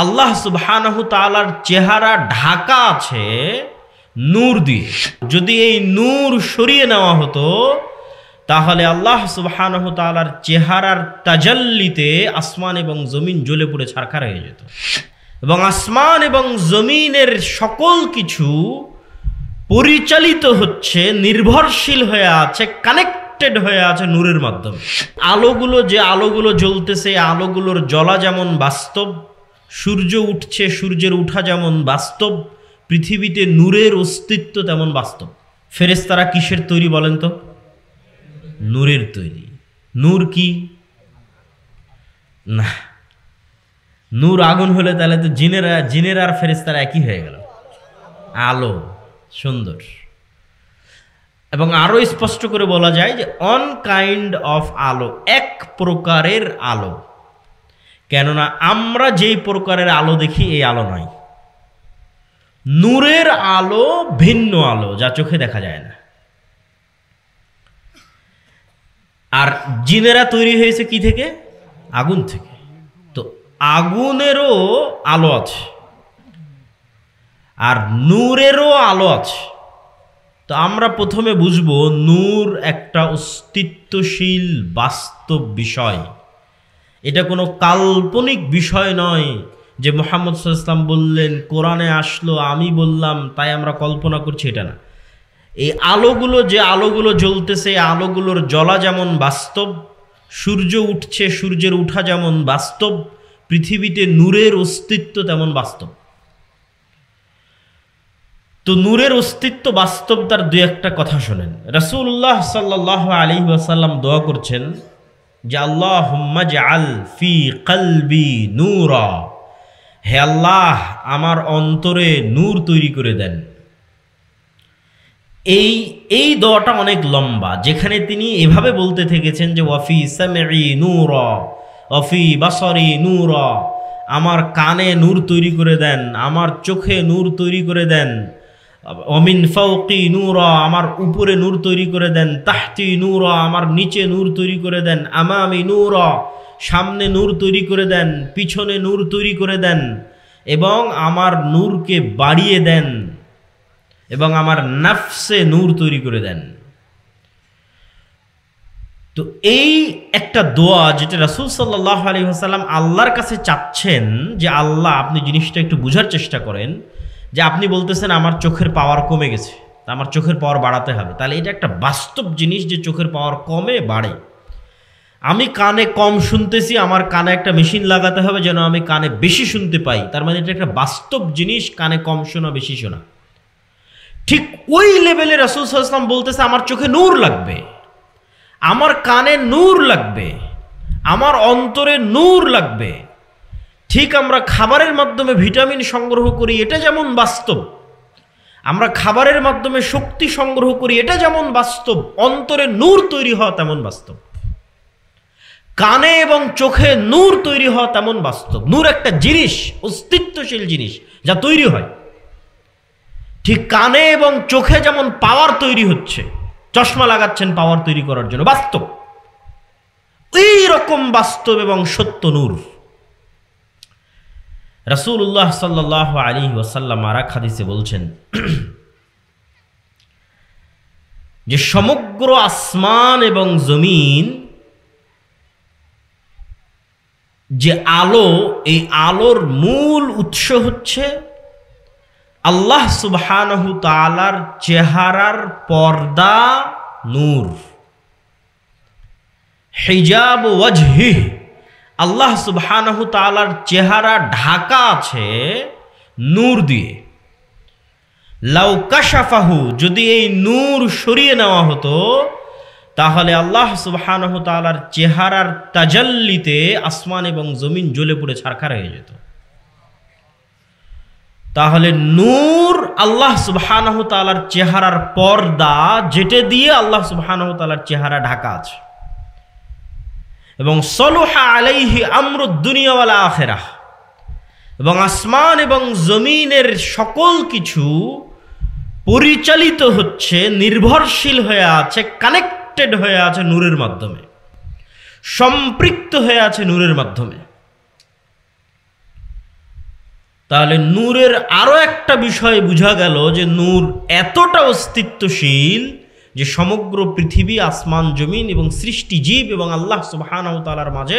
আল্লাহ সুবহানাহু তাআলার চেহারা ঢাকা আছে নূর দিয়ে। যদি এই নূর সরিয়ে নেওয়া হতো তাহলে আল্লাহ সুবহানাহু তাআলার চেহারার তাজাল্লিতে আসমান এবং জমিন জ্বলে পুড়ে ছারখার হয়ে যেত, এবং আসমান এবং জমিনের সকল কিছু পরিচালিত হচ্ছে, নির্ভরশীল হয়ে আছে, কানেক্টেড হয়ে আছে নূরের মাধ্যমে। যে আলোগুলো জ্বলতেছে, আলোগুলোর জ্বলা যেমন বাস্তব, সূর্য উঠছে, সূর্যের উঠা যেমন বাস্তব, পৃথিবীতে নূরের অস্তিত্ব তেমন বাস্তব। ফেরেশতারা কিসের তৈরি বলেন তো? নূরের তৈরি। নূর কি? না, নূর আগুন হলে তাহলে তো জিনেরা আর ফেরেশতারা একই হয়ে গেল। আলো, সুন্দর। এবং আরো স্পষ্ট করে বলা যায় যে অন কাইন্ড অফ আলো, এক প্রকারের আলো। কেননা আমরা যেই প্রকারের আলো দেখি এই আলো নয়। নূরের আলো ভিন্ন আলো, যা চোখে দেখা যায় না। আর জিনেরা তৈরি হয়েছে কি থেকে? আগুন থেকে। তো আগুনেরও আলো আছে আর নূরেরও আলো আছে। তো আমরা প্রথমে বুঝবো নূর একটা অস্তিত্বশীল বাস্তব বিষয়। এটা কোনো কাল্পনিক বিষয় নয় যে মুহাম্মদ সাল্লাল্লাহু আলাইহি ওয়াসাল্লাম বললেন, কোরআনে আসলো, আমি বললাম, তাই আমরা কল্পনা করছি, এটা না। এই যে আলোগুলো জ্বলতেছে, আলোগুলোর জ্বলা যেমন বাস্তব, সূর্য উঠছে, সূর্যের উঠা যেমন বাস্তব, পৃথিবীতে নূরের অস্তিত্ব তেমন বাস্তব। তো নূরের অস্তিত্ব বাস্তব, তার দুই একটা কথা শোনেন। রাসূলুল্লাহ সাল্লাল্লাহু আলাইহি ওয়াসাল্লাম দোয়া করছেন যে আল্লাহুম্মা জাআল ফি কলবি নূরা, হে আল্লাহ আমার অন্তরে নূর তৈরি করে দেন। এই দোয়াটা অনেক লম্বা, যেখানে তিনি এভাবে বলতে থেকেছেন যে ওয়াফি সামঈ নূরা ওয়াফি বাসারি নূরা, আমার কানে নূর তৈরি করে দেন, আমার চোখে নূর তৈরি করে দেন, ওমিন ফাওকি নূরা, আমার উপরে নূর তৈরি করে দেন, তাহতি নূরা, আমার নিচে নূর তৈরি করে দেন, আমামি নূরা, সামনে নূর তৈরি করে দেন, পিছনে নূর তৈরি করে দেন, এবং আমার নূরকে বাড়িয়ে দেন, এবং আমার নফসে নূর তৈরি করে দেন। তো এই একটা দোয়া যেটা রাসূল সাল্লাল্লাহু আলাইহি ওয়াসাল্লাম আল্লাহর কাছে চাচ্ছেন যে আল্লাহ আপনি জিনিসটা একটু বুঝার চেষ্টা করেন, যে আপনি বলতেছেন আমার চোখের পাওয়ার কমে গেছে, আমার চোখের পাওয়ার বাড়াতে হবে। তাহলে এটা একটা বাস্তব জিনিস যে চোখের পাওয়ার কমে বাড়ে। আমি কানে কম শুনতেছি, আমার কানে একটা মেশিন লাগাতে হবে যেন আমি কানে বেশি শুনতে পাই। তার মানে এটা একটা বাস্তব জিনিস, কানে কম শোনা বেশি শোনা। ঠিক ওই লেভেলে রাসূল সাল্লাল্লাহু আলাইহি ওয়াসাল্লাম বলতেছে আমার চোখে নূর লাগবে, আমার কানে নূর লাগবে, আমার অন্তরে নূর লাগবে। ঠিক আমরা খাবারের মাধ্যমে ভিটামিন সংগ্রহ করি, এটা যেমন বাস্তব, আমরা খাবারের মাধ্যমে শক্তি সংগ্রহ করি, এটা যেমন বাস্তব, অন্তরে নূর তৈরি হওয়া তেমন বাস্তব। কানে এবং চোখে নূর তৈরি হওয়া তেমন বাস্তব। নূর একটা জিনিস, অস্তিত্বশীল জিনিস যা তৈরি হয়। ঠিক কানে এবং চোখে যেমন পাওয়ার তৈরি হচ্ছে, চশমা লাগাচ্ছেন পাওয়ার তৈরি করার জন্য, বাস্তব। এই রকম বাস্তব এবং সত্য নূর। রাসূলুল্লাহ সাল্লাল্লাহু আলাইহি ওয়াসাল্লাম আর এক হাদিসে বলছেন যে সমগ্র আসমান এবং জমিন যে আলো, এই আলোর মূল উৎস হচ্ছে আল্লাহ সুবহানাহু তাআলার চেহারার পর্দা নূর, হিজাব ওয়াজহি। আল্লাহ সুবহানাহু তাআলার চেহারা ঢাকা আছে নূর দিয়ে। লাউ কাশাফাহু, যদি এই নূর সরিয়ে নেওয়া হতো তাহলে আল্লাহ সুবহানাহু তাআলার চেহারার তাজাল্লিতে আসমান এবং জমিন জ্বলে পুড়ে ছারখার হয়ে যেত। তাহলে নূর আল্লাহ সুবহানাহু তাআলার চেহারার পর্দা, যেটা দিয়ে আল্লাহ সুবহানাহু তাআলার চেহারা ঢাকা আছে। এবং সলুহা আলাইহি আমরুদ দুনিয়া ওয়াল আখিরাহ, এবং আসমান এবং জমিনের সকল কিছু পরিচালিত হচ্ছে, নির্ভরশীল হয়ে আছে, কানেক্টেড হয়ে আছে নূরের মাধ্যমে, সম্পৃক্ত হয়ে আছে নূরের মাধ্যমে। তাহলে নূরের আরো একটা বিষয় বোঝা গেল যে নূর এতটা অস্তিত্বশীল যে সমগ্র পৃথিবী, আসমান, জমিন এবং সৃষ্টি জীব এবং আল্লাহ সুবহানাহু ওয়া তাআলার মাঝে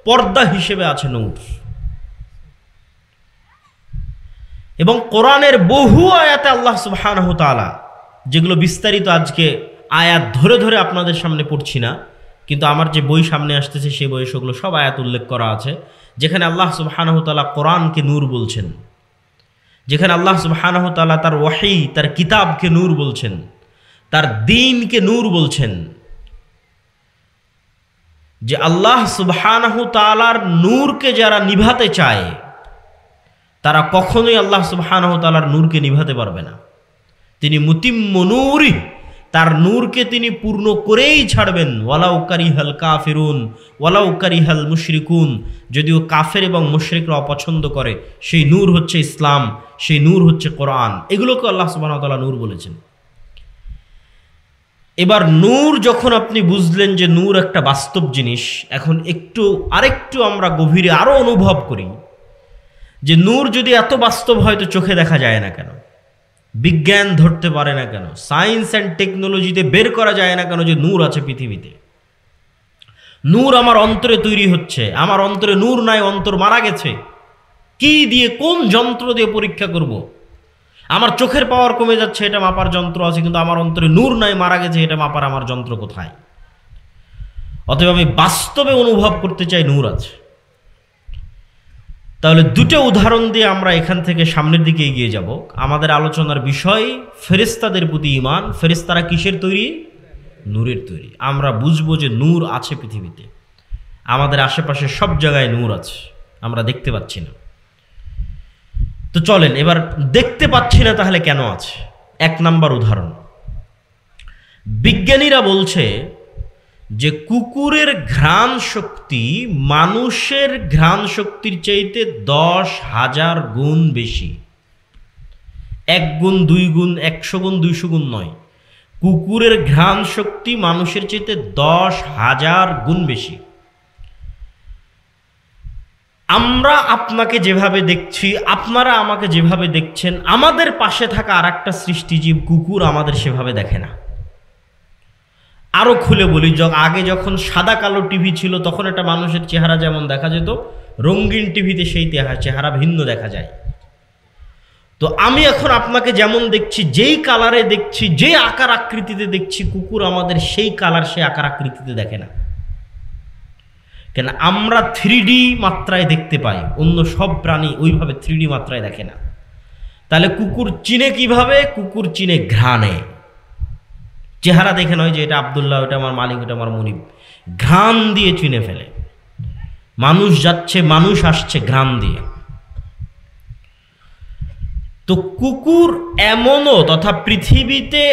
পর্দা হিসেবে আছে নূর। এবং কোরআনের বহু আয়াতে আল্লাহ সুবহানাহু ওয়া তাআলা, যেগুলো বিস্তারিত আজকে আয়াত ধরে ধরে আপনাদের সামনে পড়ছি না, কিন্তু আমার যে বই সামনে আসতেছে সেই বইয়ে সেগুলো সব আয়াত উল্লেখ করা আছে, যেখানে আল্লাহ সুবহানাহু ওয়া তাআলা কোরআনকে নূর বলছেন, যেখানে আল্লাহ সুবহানাহু ওয়া তাআলা তার ওয়াহী, তার কিতাবকে নূর বলছেন, তার দ্বীনকে নূর বলছেন। যে আল্লাহ সুবহানাহু ওয়া তাআলার নূরকে যারা নিভাতে চায় তারা কখনোই আল্লাহ সুবহানাহু ওয়া তাআলার নূরকে নিভাতে পারবে না। তিনি মুতিম্মু নূরি, তার নূরকে তিনি পূর্ণ করেই ছাড়বেন। ওয়ালাউ কারিহাল কাফিরুন ওয়ালাউ কারিহাল মুশরিকুন, যদিও কাফের এবং মুশরিকরা অপছন্দ করে, সেই নূর হচ্ছে ইসলাম, সেই নূর হচ্ছে কোরআন। এগুলোকে আল্লাহ সুবহানাহু ওয়া তাআলা নূর বলেছেন। এবার নূর যখন আপনি বুঝলেন যে নূর একটা বাস্তব জিনিস, এখন আরেকটু আমরা গভীরে আরো অনুভব করি যে নূর যদি এত বাস্তব হয় তো চোখে দেখা যায় না কেন, বিজ্ঞান ধরতে পারে না কেন, সায়েন্স অ্যান্ড টেকনোলজিতে বের করা যায় না কেন যে নূর আছে পৃথিবীতে। নূর আমার অন্তরে তৈরি হচ্ছে, আমার অন্তরে নূর নাই, অন্তর মারা গেছে। কি দিয়ে, কোন যন্ত্র দিয়ে পরীক্ষা করব? আমার চোখের পাওয়ার কমে যাচ্ছে, এটা মাপার যন্ত্র আছে, কিন্তু আমার অন্তরে নূর নাই, মারা গেছে, এটা মাপার আমার যন্ত্র কোথায়? অতএব আমি বাস্তবে অনুভব করতে চাই নূর আছে। তাহলে দুটো উদাহরণ দিয়ে আমরা এখান থেকে সামনের দিকে এগিয়ে যাব। আমাদের আলোচনার বিষয় ফেরেশতাদের প্রতি ঈমান। ফেরেশতারা কিসের তৈরি? নূরের তৈরি। আমরা বুঝবো যে নূর আছে পৃথিবীতে, আমাদের আশেপাশে সব জায়গায় নূর আছে, আমরা দেখতে পাচ্ছি না। তো চলেন এবার দেখতে পাচ্ছি না তাহলে কেন আছে। এক নাম্বার উদাহরণ, বিজ্ঞানীরা বলছে যে কুকুরের ঘ্রাণ শক্তি মানুষের ঘ্রাণ শক্তির চাইতে 10,000 গুণ বেশি। 1 গুণ 2 গুণ 100 গুণ 200 গুণ নয়, কুকুরের ঘ্রাণ শক্তি মানুষের চাইতে 10,000 গুণ বেশি। আমরা আপনাকে যেভাবে দেখছি, আপনারা আমাকে যেভাবে দেখছেন, আমাদের পাশে থাকা আর একটা সৃষ্টিজীব কুকুর আমাদের সেভাবে দেখে না। আরো খুলে বলি, আগে যখন সাদা কালো টিভি ছিল তখন একটা মানুষের চেহারা যেমন দেখা যেত, রঙিন টিভিতে সেই চেহারা ভিন্ন দেখা যায়। তো আমি এখন আপনাকে যেমন দেখছি, যেই কালারে দেখছি, যে আকার আকৃতিতে দেখছি, কুকুর আমাদের সেই কালার, সেই আকার আকৃতিতে দেখে না। কেন? আমরা 3D মাত্রায় দেখতে পাই, অন্য সব প্রাণী ওইভাবে 3D মাত্রায় দেখে না। তাহলে কুকুর চিনে কিভাবে? কুকুর চিনে ঘ্রাণে, চেহারা দেখে নয় যে এটা আব্দুল্লাহ, ওটা আমার মালিক, ওটা আমার মনিব। ঘ্রাণ দিয়ে চিনে ফেলে। মানুষ যাচ্ছে, মানুষ আসছে ঘ্রাণ দিয়ে। তো কুকুর এমনও, তথা পৃথিবীতে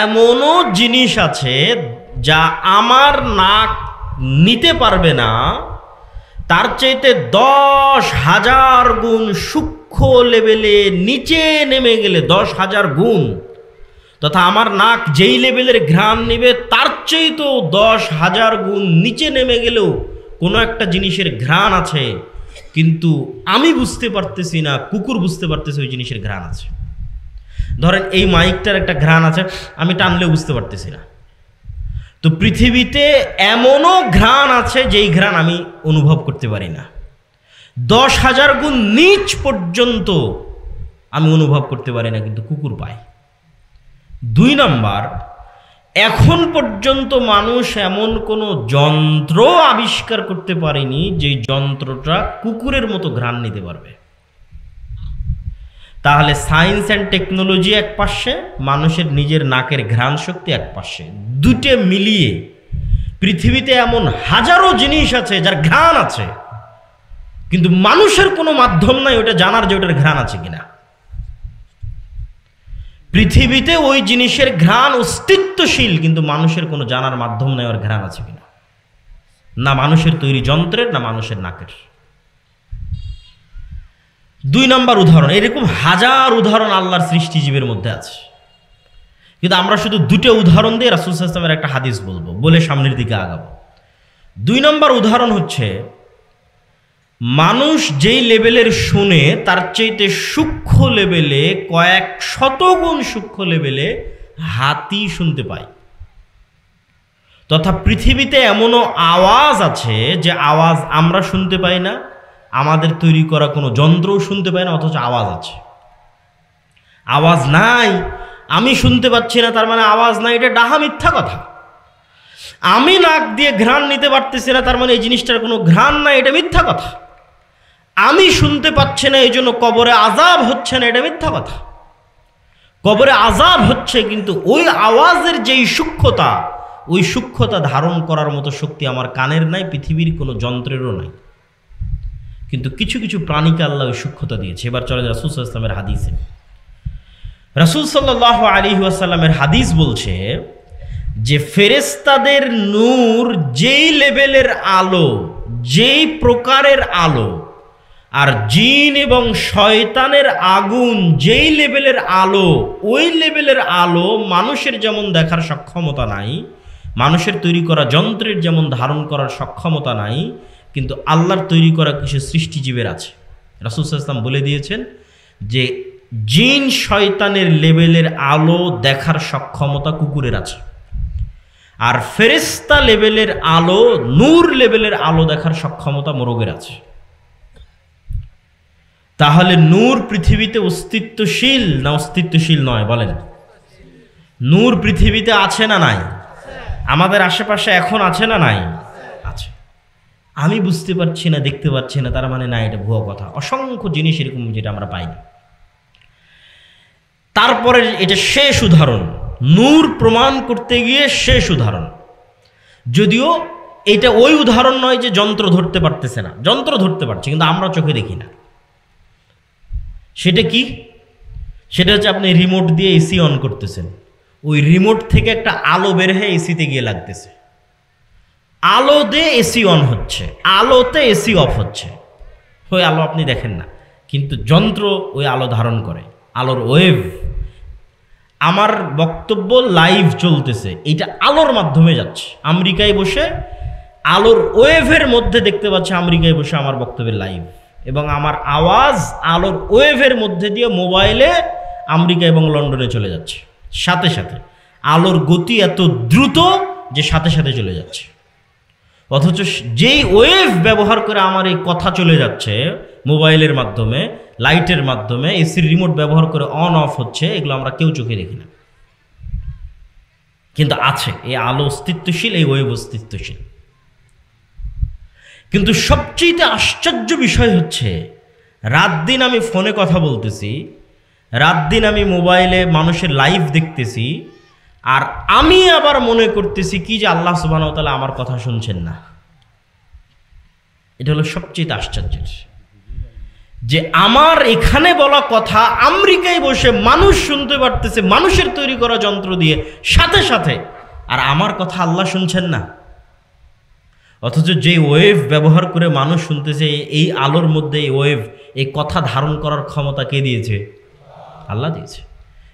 এমনও জিনিস আছে যা আমার নাক নিতে পারবে না, তার চাইতে 10,000 গুণ সূক্ষ্ম লেভেলে নিচে নেমে গেলে 10,000 গুণ, তথা আমার নাক যেই লেভেলের ঘ্রাণ নেবে তার চাইতেও 10,000 গুণ নিচে নেমে গেলেও কোনো একটা জিনিসের ঘ্রাণ আছে, কিন্তু আমি বুঝতে পারতেছি না, কুকুর বুঝতে পারতেছে ওই জিনিসের ঘ্রাণ আছে। ধরেন এই মাইকটার একটা ঘ্রাণ আছে, আমি টানলেও বুঝতে পারতেছি না। তো পৃথিবীতে এমনও ঘ্রাণ আছে যেই ঘ্রাণ আমি অনুভব করতে পারি না। 10,000 গুণ নিচ পর্যন্ত আমি অনুভব করতে পারি না, কিন্তু কুকুর পায়। 2 নাম্বার, এখন পর্যন্ত মানুষ এমন কোনো যন্ত্র আবিষ্কার করতে পারেনি যে যন্ত্রটা কুকুরের মতো ঘ্রাণ নিতে পারবে। তাহলে সায়েন্স অ্যান্ড টেকনোলজি এক পাশে, মানুষের নিজের নাকের ঘ্রাণ শক্তি এক পাশে, দুটো মিলিয়ে পৃথিবীতে এমন হাজারো জিনিস আছে যার ঘ্রাণ আছে, কিন্তু মানুষের কোনো মাধ্যম নাই ওটা জানার যে ওটার ঘ্রাণ আছে কিনা। পৃথিবীতে ওই জিনিসের ঘ্রাণ অস্তিত্বশীল, কিন্তু মানুষের কোনো জানার মাধ্যম নাই ওর ঘ্রাণ আছে কিনা, না মানুষের তৈরি যন্ত্রের, না মানুষের নাকের। 2 নম্বর উদাহরণ, এরকম হাজার উদাহরণ আল্লাহর সৃষ্টিজীবের মধ্যে আছে, কিন্তু আমরা শুধু 2টা উদাহরণ দিয়ে রাসূল সাল্লাল্লাহু আলাইহি ওয়াসাল্লামের একটা হাদিস বলবো, বলে সামনের দিকে আগাবো। 2 নম্বর উদাহরণ হচ্ছে মানুষ যেই লেভেলের শুনে তার চাইতে সূক্ষ্ম লেভেলে, কয়েক শতগুণ সূক্ষ্ম লেভেলে হাতি শুনতে পায়। তথা পৃথিবীতে এমনও আওয়াজ আছে যে আওয়াজ আমরা শুনতে পাই না, আমাদের তৈরি করা কোনো যন্ত্রও শুনতে পায় না, অথচ আওয়াজ আছে। আওয়াজ নাই, আমি শুনতে পাচ্ছি না, তার মানে আওয়াজ নাই, এটা ডাহা মিথ্যা কথা। আমি নাক দিয়ে ঘ্রাণ নিতে পারতেছি না, তার মানে এই জিনিসটার কোনো ঘ্রাণ নাই, এটা মিথ্যা কথা। আমি শুনতে পাচ্ছি না, এই জন্য কবরে আযাব হচ্ছে না, এটা মিথ্যা কথা। কবরে আযাব হচ্ছে, কিন্তু ওই আওয়াজের যেই সূক্ষ্মতা, ওই সূক্ষ্মতা ধারণ করার মতো শক্তি আমার কানের নাই, পৃথিবীর কোনো যন্ত্রেরও নাই। কিন্তু কিছু কিছু প্রাণীকে আল্লাহ ওই সূক্ষ্মতা দিয়েছে। এবার চলে রাসূল সাল্লাল্লাহু আলাইহি ওয়াসাল্লামের হাদিসে। রাসূল সাল্লাল্লাহু আলাইহি ওয়াসাল্লামের হাদিস বলছে যে ফেরেশতাদের নূর যেই লেভেলের আলো, যেই প্রকারের আলো, আর জিন এবং শয়তানের আগুন যেই লেভেলের আলো, ওই লেভেলের আলো মানুষের যেমন দেখার সক্ষমতা নাই, মানুষের তৈরি করা যন্ত্রের যেমন ধারণ করার সক্ষমতা নাই, কিন্তু আল্লাহর তৈরি করা কিছু সৃষ্টিজীবের আছে। রাসূল সাল্লাল্লাহু আলাইহি ওয়াসাল্লাম বলে দিয়েছেন যে জিন শয়তানের লেভেলের আলো দেখার সক্ষমতা কুকুরের আছে, আর ফেরেশতা লেভেলের আলো, নূর লেভেলের আলো দেখার সক্ষমতা মোরগের আছে। তাহলে নূর পৃথিবীতে অস্তিত্বশীল না অস্তিত্বশীল নয়? বলেন। নূর পৃথিবীতে আছে না নাই? আমাদের আশেপাশে এখন আছে না নাই? আছে। আমি বুঝতে পারছি না, দেখতে পাচ্ছি না, তার মানে না, এটা ভুয়া কথা। অসংখ্য জিনিস এরকম যেটা আমরা পাই না। তারপরে এটা শেষ উদাহরণ, নূর প্রমাণ করতে গিয়ে শেষ উদাহরণ। যদিও এটা ওই উদাহরণ নয় যে যন্ত্র ধরতে পারতেছে না, যন্ত্র ধরতে পারছে, কিন্তু আমরা চোখে দেখি না। সেটা কি? সেটা হচ্ছে আপনি রিমোট দিয়ে এসি অন করতেছেন, ওই রিমোট থেকে একটা আলো বের হয়ে এসিতে গিয়ে লাগতেছে, আলো দিয়ে এসি অন হচ্ছে, আলোতে এসি অফ হচ্ছে। ওই আলো আপনি দেখেন না, কিন্তু যন্ত্র ওই আলো ধারণ করে, আলোর ওয়েভ। আমার বক্তব্য লাইভ চলতেছে, এটা আলোর মাধ্যমে যাচ্ছে। আমেরিকায় বসে আলোর ওয়েভের মধ্যে দেখতে পাচ্ছে আমেরিকায় বসে আমার বক্তব্যের লাইভ, এবং আমার আওয়াজ আলোর ওয়েভের মধ্যে দিয়ে মোবাইলে আমেরিকা এবং লন্ডনে চলে যাচ্ছে সাথে সাথে। আলোর গতি এত দ্রুত যে সাথে সাথে চলে যাচ্ছে, অথচ যেই ওয়েভ ব্যবহার করে আমার এই কথা চলে যাচ্ছে মোবাইলের মাধ্যমে, লাইটের মাধ্যমে, এসির রিমোট ব্যবহার করে অন অফ হচ্ছে, এগুলো আমরা কেউ চোখে দেখি না, কিন্তু আছে। এই আলো অস্তিত্বশীল, এই ওয়েভ অস্তিত্বশীল। কিন্তু সবচেয়ে আশ্চর্য বিষয় হচ্ছে, রাত দিন আমি ফোনে কথা বলতেছি, রাত দিন আমি মোবাইলে মানুষের লাইভ দেখতেছি, আর আমি আবার মনে করতেছি কি যে আল্লাহ সুবহানাহু ওয়া তাআলা আমার কথা শুনছেন না। এটা হলো সবচেয়ে আশ্চর্যের, যে আমার এখানে বলা কথা আমেরিকায় বসে মানুষ শুনতে পারতেছে মানুষের তৈরি করা যন্ত্র দিয়ে সাথে সাথে, আর আমার কথা আল্লাহ শুনছেন না। অথচ যে ওয়েভ ব্যবহার করে মানুষ শুনতেছে, এই আলোর মধ্যে এই ওয়েভ, এই কথা ধারণ করার ক্ষমতা কে দিয়েছে? আল্লাহ দিয়েছে।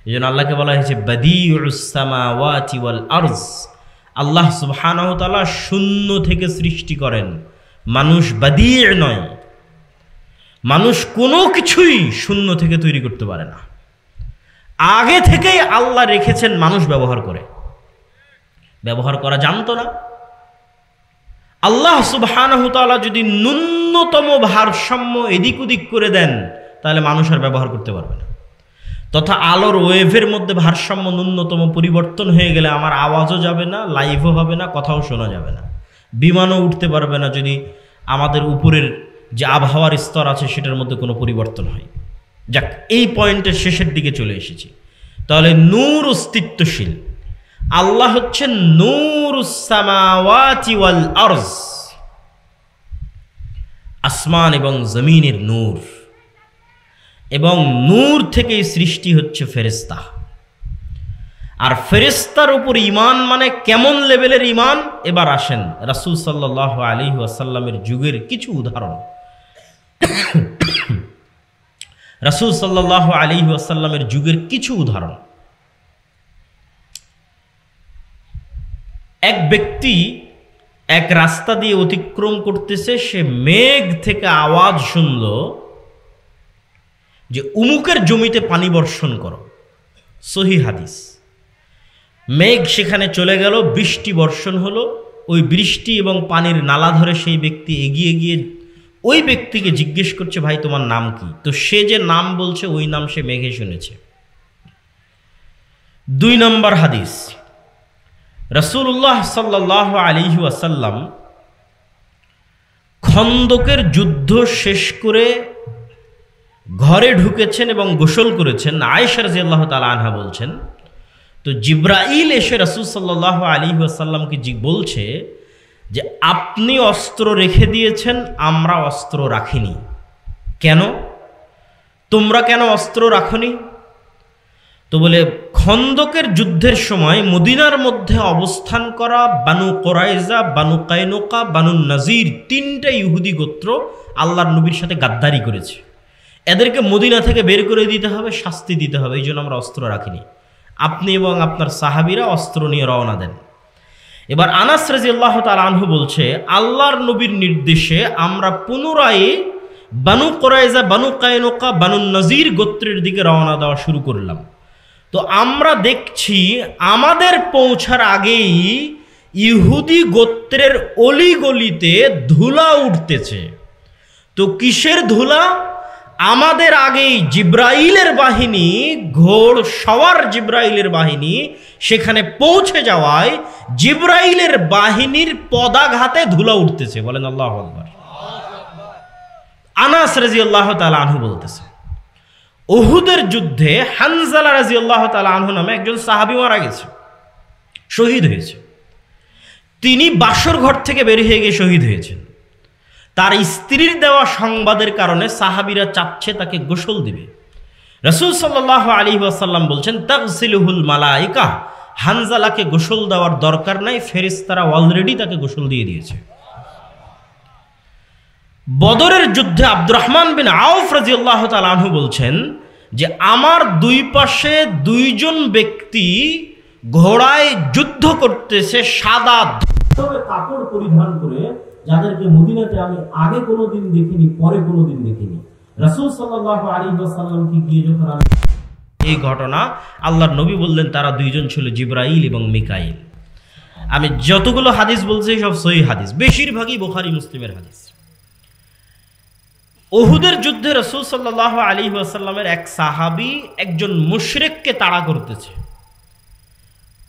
এই জন্য আল্লাহকে বলা হয়েছে বাদিউস সামাওয়াতি ওয়াল আরজ। আল্লাহ সুবহানাহু ওয়া তাআলা শূন্য থেকে সৃষ্টি করেন, মানুষ বাদি' নয়। মানুষ কোনো কিছুই শূন্য থেকে তৈরি করতে পারে না, আগে থেকেই আল্লাহ রেখেছেন মানুষ ব্যবহার করে। ব্যবহার করা জানতো না। আল্লাহ সুবহানাহু ওয়া তাআলা যদি ন্যূনতম ভারসাম্য এদিক ওদিক করে দেন, তাহলে মানুষ আর ব্যবহার করতে পারবে না। তথা আলোর ওয়েভের মধ্যে ভারসাম্য ন্যূনতম পরিবর্তন হয়ে গেলে আমার আওয়াজও যাবে না, লাইভও হবে না, কথাও শোনা যাবে না, বিমানও উঠতে পারবে না যদি আমাদের উপরের যে আবহাওয়ার স্তর আছে সেটার মধ্যে কোনো পরিবর্তন হয়। যাক, এই পয়েন্টের শেষের দিকে চলে এসেছি। তাহলে নূর অস্তিত্বশীল। আল্লাহ হচ্ছেন নূরুস সামাওয়াতি ওয়াল আরজ, আসমান এবং জমিনের নূর, এবং নূর থেকেই সৃষ্টি হচ্ছে ফেরেশতা। আর ফেরেশতার উপর ঈমান মানে কেমন লেভেলের ঈমান? এবার আসেন রাসূল সাল্লাল্লাহু আলাইহি ওয়াসাল্লামের যুগের কিছু উদাহরণ। রাসূল সাল্লাল্লাহু আলাইহি ওয়াসাল্লামের যুগের কিছু উদাহরণ। এক ব্যক্তি এক রাস্তা দিয়ে অতিক্রম করতেছে, সে মেঘ থেকে আওয়াজ শুনল যে উমুকের জমিতে পানি বর্ষণ করো। সহিহ হাদিস। মেঘ সেখানে চলে গেল, বৃষ্টি বর্ষণ হলো। ওই বৃষ্টি এবং পানির নালা ধরে সেই ব্যক্তি এগিয়ে গিয়ে ওই ব্যক্তিকে জিজ্ঞেস করছে, ভাই তোমার নাম কি? তো সে যে নাম বলছে ওই নাম সে মেঘে শুনেছে। 2 নম্বর হাদিস, রাসূলুল্লাহ সাল্লাল্লাহু আলাইহি ওয়াসাল্লাম খন্দকের যুদ্ধ শেষ করে ঘরে ঢুকেছেন এবং গোসল করেছেন। আয়েশা রাদিয়াল্লাহু তাআলা আনহা বলছেন, তো জিবরাইল এসে রাসূল সাল্লাল্লাহু আলাইহি ওয়াসাল্লামকে বলছে যে আপনি অস্ত্র রেখে দিয়েছেন, আমরা অস্ত্র রাখিনি। কেন? তোমরা কেন অস্ত্র রাখনি? তো বলে, খন্দকের যুদ্ধের সময় মদিনার মধ্যে অবস্থান করা বানু কোরাইজা, বানু কায়নুকা, বানু নাজির 3টা ইহুদি গোত্র আল্লাহর নবীর সাথে গাদ্দারি করেছে। এদেরকে মদিনা থেকে বের করে দিতে হবে, শাস্তি দিতে হবে, এই জন্য আমরা অস্ত্র রাখিনি। আপনি এবং আপনার সাহাবীরা অস্ত্র নিয়ে রওনা দেন। এবার আনাস রাদিয়াল্লাহু তাআলা আনহু বলছে, আল্লাহর নবীর নির্দেশে আমরা পুনরায় বানু কোরাইজা, বানু কায়নুকা, বানু নাজির গোত্রের দিকে রওনা দেওয়া শুরু করলাম। তো আমরা দেখছি আমাদের পৌঁছার আগেই ইহুদি গোত্রের অলিগলিতে ধুলা উঠতেছে। তো কিসের ধুলা? আমাদের আগেই জিব্রাইলের বাহিনী, ঘোড় সওয়ার জিব্রাইলের বাহিনী সেখানে পৌঁছে যাওয়ায় জিব্রাইলের বাহিনীর পদাঘাতে ধুলা উঠতেছে। বলেন আল্লাহু আকবার। আনাস রাদিয়াল্লাহু তাআলা আনহু বলতেছে, উহুদের যুদ্ধে হানজালা রাদিয়াল্লাহু তাআলা আনহু নামে একজন সাহাবী মারা গেছে, শহীদ হয়েছে। তিনি বাসর ঘর থেকে বের হয়ে গিয়ে শহীদ হয়েছেন। তার স্ত্রীর দেওয়া সংবাদের কারণে সাহাবীরা চাচ্ছে তাকে গোসল দিবে। রাসূল সাল্লাল্লাহু আলাইহি ওয়াসাল্লাম বলছেন, তাগসিলুহুল মালায়েকা, হানজালাকে গোসল দেওয়ার দরকার নাই, ফেরেশতারা অলরেডি তাকে গোসল দিয়ে দিয়েছে। বদরের যুদ্ধে আব্দুর রহমান বিন আউফ রাদিয়াল্লাহু তাআলা আনহু বলছেন যে আমার 2 পাশে 2 জন ব্যক্তি ঘোড়ায় যুদ্ধ করতেছে, সাদা কাপড় পরিধান করে, যাদেরকে মদিনাতে আমি আগে কোনোদিন দেখিনি, পরে কোনোদিন দেখিনি। রাসূল সাল্লাল্লাহু আলাইহি ওয়াসাল্লাম কি গিয়ে যখন এই ঘটনা আল্লাহর নবী বললেন, তারা 2 জন ছিল জিবরাইল এবং মিকাইল। আমি যতগুলো হাদিস বলছি সব সহিহ হাদিস, বেশিরভাগই বুখারী মুসলিমের হাদিস। উহুদের যুদ্ধে রাসূল সাল্লাল্লাহু আলাইহি ওয়াসাল্লামের এক সাহাবী একজন মুশরিককে তাড়া করতেছে।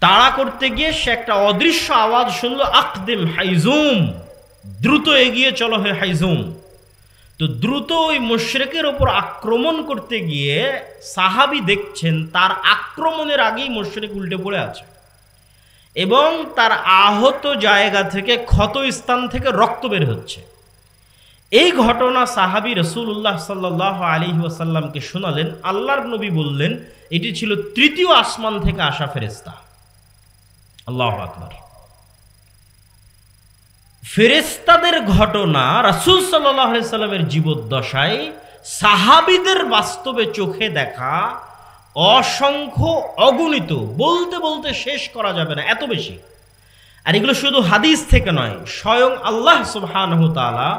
তাড়া করতে গিয়ে সে একটা অদৃশ্য আওয়াজ শুনলো, আকদিম হাইজুম, দ্রুত এগিয়ে চলো হে হাইজুম। তো দ্রুত ওই মুশরিকের উপর আক্রমণ করতে গিয়ে সাহাবী দেখছেন তার আক্রমণের আগেই মুশরিক উল্টে পড়ে আছে এবং তার আহত জায়গা থেকে, ক্ষত স্থান থেকে রক্ত বের হচ্ছে। এই ঘটনা সাহাবী রাসূলুল্লাহ সাল্লাল্লাহু আলাইহি ওয়াসাল্লামকে শোনালেন। আল্লাহর নবী বললেন, এটি ছিল 3য় আসমান থেকে আসা ফেরেশতা। আল্লাহু আকবার। ফেরেশতাদের ঘটনা রাসূল সাল্লাল্লাহু আলাইহি সাল্লামের জীবদ্দশায় সাহাবীদের বাস্তবে চোখে দেখা অসংখ্য, অগণিত, বলতে বলতে শেষ করা যাবে না, এত বেশি। আর এগুলো শুধু হাদিস থেকে নয়, স্বয়ং আল্লাহ সুবহানাহু ওয়া তাআলা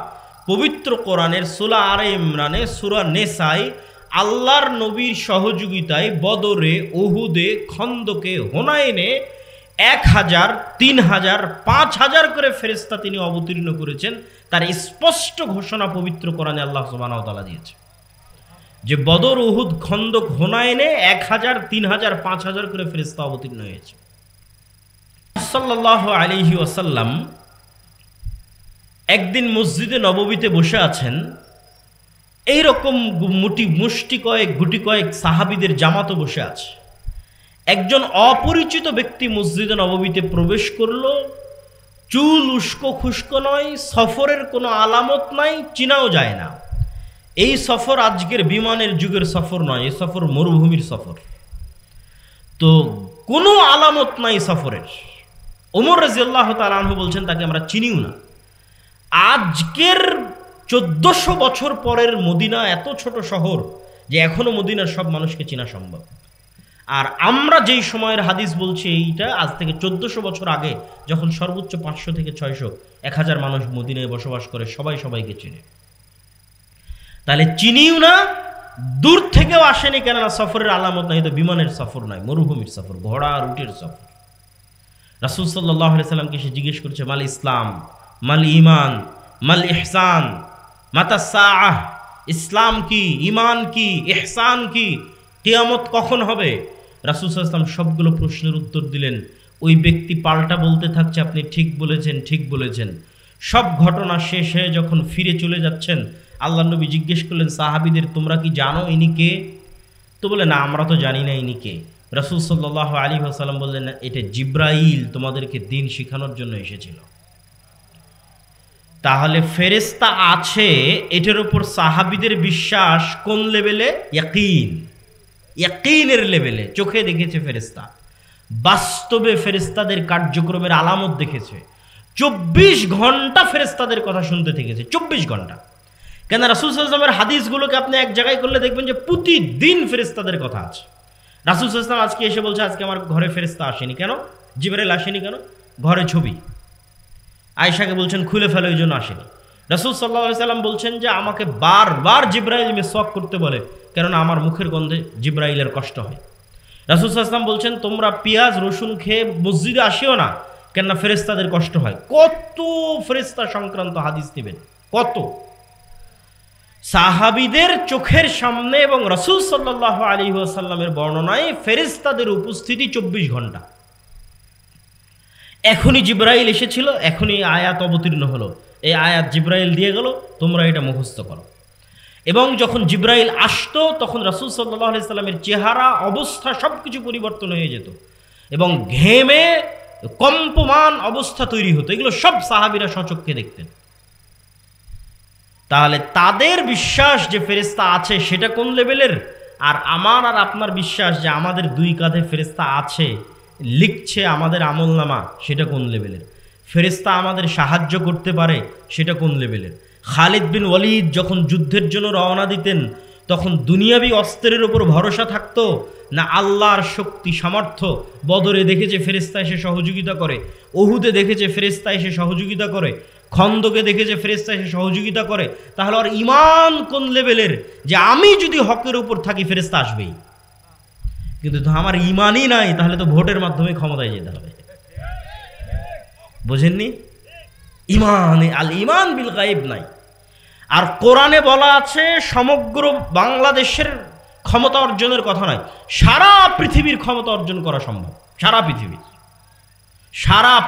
পবিত্র কোরআনের সূরা আলে ইমরানে, সূরা নেসায় আল্লাহর নবীর সহযোগিতায় বদরে, উহুদে, খন্দকে, হুনাইনে 1000, 3000, 5000 করে ফেরেশতা তিনি অবতীর্ণ করেছেন। তার স্পষ্ট ঘোষণা পবিত্র কোরআনে আল্লাহ সুবহানাহু ওয়া তাআলা দিয়েছে যে বদর, উহুদ, খন্দক, হুনাইনে 1000, 3000, 5000 করে ফেরেশতা অবতীর্ণ হয়েছে। সাল্লাল্লাহু আলাইহি ওয়াসাল্লাম একদিন মসজিদে নববীতে বসে আছেন। এইরকম মুষ্টি কয়েক, গুটি কয়েক সাহাবীদের জামাতও বসে আছে। একজন অপরিচিত ব্যক্তি মসজিদে নববীতে প্রবেশ করলো। চুল উস্কো খুস্কো নয়, সফরের কোনো আলামত নাই, চিনাও যায় না। এই সফর আজকের বিমানের যুগের সফর নয়, এই সফর মরুভূমির সফর। তো কোনো আলামত নাই সফরের। ওমর রাদিয়াল্লাহু তাআলা আনহু বলছেন, তাকে আমরা চিনিও না। আজকের 1400 বছর পরের মদিনা এত ছোট শহর যে এখনো মদিনার সব মানুষকে চেনা সম্ভব। আর আমরা যেই সময়ের হাদিস বলছি এইটা আজ থেকে 1400 বছর আগে, যখন সর্বোচ্চ 500 থেকে 600 1000 মানুষ মদিনায় বসবাস করে, সবাই সবাইকে চিনে। তাহলে চিনিও না, দূর থেকেও আসেনি, কেননা সফরের আলামত নাই, তো বিমানের সফর নয়, মরুভূমির সফর, ঘোড়া আর উটের সফর। রাসূল সাল্লাল্লাহু আলাইহি সাল্লামকে সে জিজ্ঞেস করছে, মাল ইসলাম, মাল ঈমান, মাল ইহসান, মাতা সাআহ, ইসলাম কি, ঈমান কি, ইহসান কি, কিয়ামত কখন হবে? রাসূল সাল্লাল্লাহু আলাইহি সাল্লাম সবগুলো প্রশ্নের উত্তর দিলেন। ওই ব্যক্তি পাল্টা বলতে থাকছে, আপনি ঠিক বলেছেন, ঠিক বলেছেন। সব ঘটনা শেষ হয়ে যখন ফিরে চলে যাচ্ছেন, আল্লাহ নবী জিজ্ঞেস করলেন সাহাবীদের, তোমরা কি জানো ইনি কে? তো বলে, না, আমরা তো জানি না ইনি কে। রাসূল সাল্লাল্লাহু আলাইহি ওয়াসাল্লাম বললেন, এটা জিব্রাইল তোমাদেরকে দ্বীন শেখানোর জন্য এসেছিল। তাহলে ফেরেশতা আছে, এটার উপর সাহাবীদের বিশ্বাস কোন লেভেলে? ইয়াকিন, ইয়াকিনের লেভেলে। চোখে দেখেছে ফেরেশতা, বাস্তবে ফেরেশতাদের কার্যক্রমের আলামত দেখেছে, 24 ঘন্টা ফেরেশতাদের কথা শুনতে থেকেছে, 24 ঘন্টা। কেন রাসূল সাল্লাল্লাহু আলাইহি ওয়াসাল্লামের হাদিসগুলোকে আপনি এক জায়গায় করলে দেখবেন যে প্রতিদিন ফেরেশতাদের কথা আছে। রাসূল সাল্লাল্লাহু আলাইহি ওয়াসাল্লাম আজকে এসে বলছে, আজকে আমার ঘরে ফেরেশতা আসেনি কেন? জিবরাইল আসেনি কেন? ঘরে ছবি। আয়েশাকে বলছেন খুলে ফেলো, এই জন্য আসেনি। রাসূল সাল্লাল্লাহু আলাইহি ওয়াসাল্লাম বলছেন যে আমাকে বারবার জিবরাইল মিসওয়াক করতে বলে, কেননা আমার মুখের গন্ধে জিবরাইলের কষ্ট হয়। রাসূল সাল্লাল্লাহু আলাইহি ওয়াসাল্লাম বলছেন তোমরা পেঁয়াজ রসুন খেয়ে মসজিদে আসিও না, কেননা ফেরেশতাদের কষ্ট হয়। কত ফেরেশতা সংক্রান্ত হাদিস দিবেন, কত! সাহাবীদের চোখের সামনে এবং রাসূল সাল্লাল্লাহু আলাইহি ওয়াসাল্লামের বর্ণনায় ফেরেশতাদের উপস্থিতি 24 ঘন্টা। এখনই জিবরাইল এসেছিল, এখনই আয়াত অবতীর্ণ হলো, এই আয়াত জিবরাইল দিয়ে গেল, তোমরা এটা মুখস্থ করো। এবং যখন জিবরাইল আসতো তখন রাসূল সাল্লাল্লাহু আলাইহি সাল্লামের চেহারা, অবস্থা সবকিছু পরিবর্তন হয়ে যেত এবং ঘেমে কম্পমান অবস্থা তৈরি হতো। এগুলো সব সাহাবীরা স্বচক্ষে দেখতেন। তাহলে তাদের বিশ্বাস যে ফেরেশতা আছে সেটা কোন লেভেলের? আর আমার আর আপনার বিশ্বাস যে আমাদের দুই কাঁধে ফেরেশতা আছে, লিখছে আমাদের আমলনামা, সেটা কোন লেভেলের? ফেরেশতা আমাদের সাহায্য করতে পারে, সেটা কোন লেভেলের? খালিদ বিন ওয়ালিদ যখন যুদ্ধের জন্য রওনা দিতেন, তখন দুনিয়াবি অস্ত্রের উপর ভরসা থাকতো না আল্লাহর শক্তি সামর্থ্য? বদরে দেখেছে ফেরেশতা এসে সহযোগিতা করে, উহুদে দেখেছে ফেরেশতা এসে সহযোগিতা করে, খন্দকে দেখেছে ফেরেশতা এসে সহযোগিতা করে। তাহলে আর ঈমান কোন লেভেলের যে আমি যদি হকের উপর থাকি ফেরেশতা আসবেই? কিন্তু আমার ঈমানই নাই, তাহলে তো ভোটের মাধ্যমে ক্ষমতায় যেতে হবে। বোঝেননি? ঈমান, আল ঈমান বিল গায়ব নাই। আর কোরআনে বলা আছে সমগ্র বাংলাদেশের ক্ষমতা অর্জনের কথা নয়, সারা পৃথিবীর ক্ষমতা অর্জন করা সম্ভব। সারা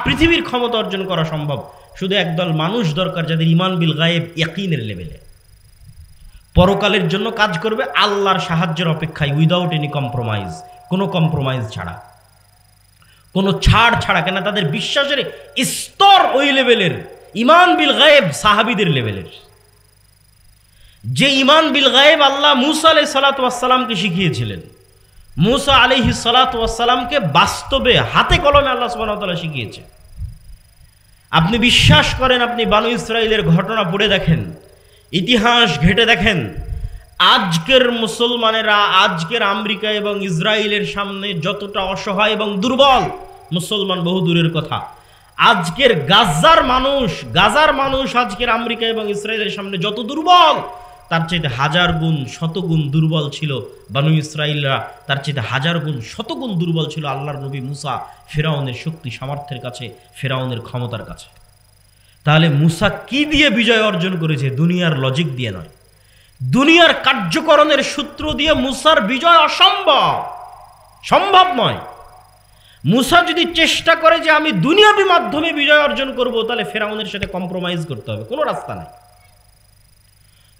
পৃথিবীর ক্ষমতা অর্জন করা সম্ভব। শুধু একদল মানুষ দরকার যাদের ঈমান বিল গায়ব ইয়াকিনের লেভেলে, পরকালের জন্য কাজ করবে আল্লাহর সাহায্যের অপেক্ষায়, উইদাউট এনি কম্প্রোমাইজ, কোনো কম্প্রোমাইজ ছাড়া, কোনো ছাড় ছাড়া। কেন তাদের বিশ্বাসের স্তর ওই লেভেলের, ঈমান বিল গায়ব সাহাবীদের লেভেলের। যে ঈমান বিল গায়ব আল্লাহ মুসা আলাইহিস সালাতু ওয়াস সালামকে শিখিয়েছিলেন, মুসা আলাইহিস সালাতু ওয়াস সালামকে বাস্তবে হাতে কলমে আল্লাহ সুবহানাহু ওয়া তাআলা শিখিয়েছে। আপনি বিশ্বাস করেন, আপনি বানু ইসরাইলের ঘটনা পড়ে দেখেন, ইতিহাস ঘেটে দেখেন, আজকের মুসলমানেরা আজকের আমেরিকা এবং ইসরায়েলের সামনে যতটা অসহায় এবং দুর্বল, মুসলমান বহু দূরের কথা, আজকের গাজার মানুষ আজকের আমেরিকা এবং ইসরায়েলের সামনে যত দুর্বল, তার চাইতে হাজার গুণ শতগুণ দুর্বল ছিল বানু ইসরাইলরা, তার চাইতে হাজার গুণ শতগুণ দুর্বল ছিল আল্লাহর নবী মুসা ফেরাউনের শক্তি সামর্থ্যের কাছে, ফেরাউনের ক্ষমতার কাছে। তাহলে মুসা কি দিয়ে বিজয় অর্জন করেছে? দুনিয়ার লজিক দিয়ে নয়, দুনিয়ার কার্যকরণের সূত্র দিয়ে মুসার বিজয় অসম্ভব, সম্ভব নয়। মুসা যদি চেষ্টা করে যে আমি দুনিয়াবি মাধ্যমে বিজয় অর্জন করব, তাহলে ফেরাউনের সাথে কম্প্রোমাইজ করতে হবে, কোনো রাস্তা নাই।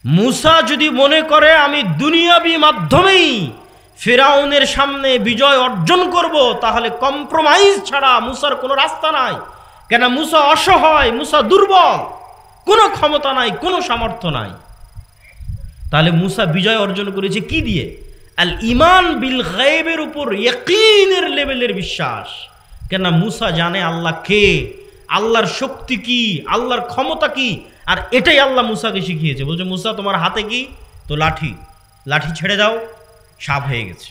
মুসা যদি মনে করে আমি দুনিয়াবি মাধ্যমেই ফেরাউনের সামনে বিজয় অর্জন করব, তাহলে কম্প্রোমাইজ ছাড়া মুসার কোনো রাস্তা নাই। কেন? মুসা অসহায়, মুসা দুর্বল, কোনো ক্ষমতা নাই, কোনো সামর্থ্য নাই। তাহলে মুসা বিজয় অর্জন করেছে কি দিয়ে? আল ঈমান বিল গায়বের উপর ইয়াকিনের লেভেলের বিশ্বাস। কেন? মুসা জানে আল্লাহ কে, আল্লাহর শক্তি কি, আল্লাহর ক্ষমতা কি, আর এটাই আল্লাহ মুসাকে শিখিয়েছে। বলছে মুসা তোমার হাতে কি? তো লাঠি, লাঠি ছেড়ে দাও, সাপ হয়ে গেছে।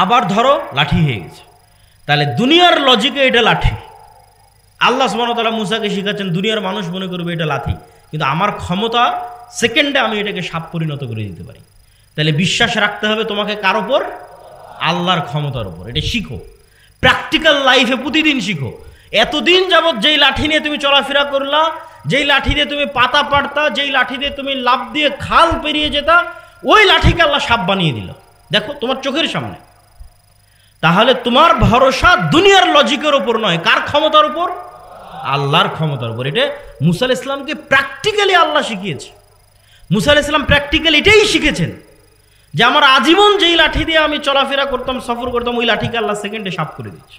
আবার ধরো লাঠি হয়ে গেছে। তাহলে দুনিয়ার লজিকে এটা লাঠি, আল্লাহ সুবহানাহু ওয়া তাআলা মুসাকে শিখাচ্ছেন দুনিয়ার মানুষ মনে করবে এটা লাঠি, কিন্তু আমার ক্ষমতা সেকেন্ডে আমি এটাকে সাপ পরিণত করে দিতে পারি। তাহলে বিশ্বাস রাখতে হবে তোমাকে কার উপর? আল্লাহর ক্ষমতার উপর। এটা শিখো, প্র্যাকটিক্যাল লাইফে প্রতিদিন শিখো। এতদিন যাবৎ যেই লাঠি নিয়ে তুমি চলাফেরা করলা, যেই লাঠি দিয়ে তুমি পাতা পাড়তা, যেই লাঠি দিয়ে তুমি লাফ দিয়ে খাল পেরিয়ে যেতা, ওই লাঠিকে আল্লাহ সাপ বানিয়ে দিল, দেখো তোমার চোখের সামনে। তাহলে তোমার ভরসা দুনিয়ার লজিকের উপর নয়, কার ক্ষমতার উপর? আল্লাহর ক্ষমতার উপর। এটা মুসা আলাইহিস সালামকে প্র্যাকটিক্যালি আল্লাহ শিখিয়েছে। মুসা আলাইহিস সালাম প্র্যাকটিক্যালি এটাই শিখেছেন যে আমার আজীবন যেই লাঠি দিয়ে আমি চলাফেরা করতাম, সফর করতাম, ওই লাঠিকে আল্লাহ সেকেন্ডে সাপ করে দিচ্ছে।